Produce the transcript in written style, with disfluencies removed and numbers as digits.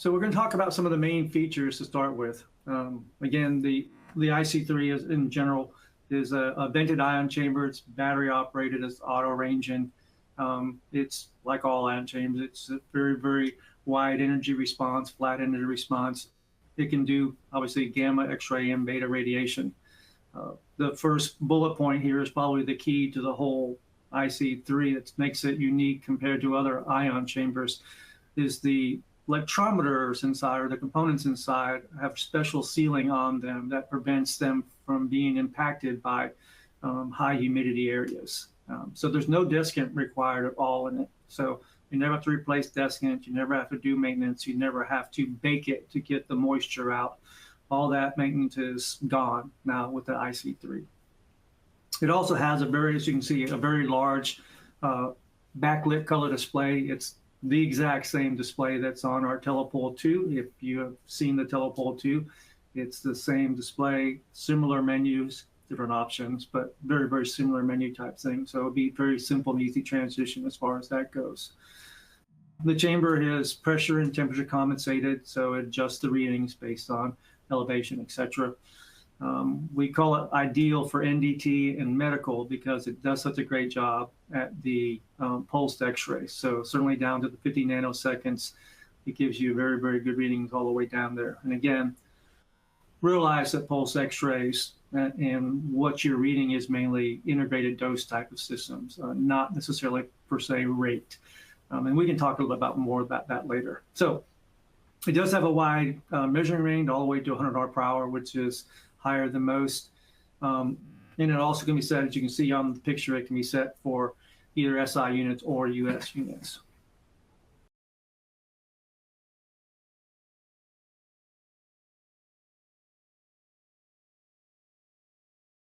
So we're going to talk about some of the main features to start with. Again, the IC3 is, in general, is a vented ion chamber. It's battery operated. It's auto ranging. It's like all ion chambers. It's a very, very wide energy response, flat energy response. It can do, obviously, gamma, X-ray, and beta radiation. The first bullet point here is probably the key to the whole IC3 that makes it unique compared to other ion chambers, is the electrometers inside, or the components inside, have special sealing on them that prevents them from being impacted by high humidity areas. So there's no desiccant required at all in it. So you never have to replace desiccant, you never have to do maintenance, you never have to bake it to get the moisture out. All that maintenance is gone now with the IC3. It also has a very, as you can see, a very large backlit color display. It's the exact same display that's on our Telepole 2. If you have seen the Telepole 2, it's the same display, similar menus, different options, but very, very similar menu type thing. So it'll be very simple and easy transition as far as that goes. The chamber is pressure and temperature compensated, so it adjusts the readings based on elevation, etc. We call it ideal for NDT and medical because it does such a great job at the pulsed X-ray. So certainly down to the 50 nanoseconds, it gives you very, very good readings all the way down there. And again, realize that pulse X-rays and what you're reading is mainly integrated dose type of systems, not necessarily per se rate. And we can talk a little bit more about that later. So it does have a wide measuring range all the way to 100 art per hour, which is higher than most. And it also can be set, as you can see on the picture, it can be set for either SI units or US units.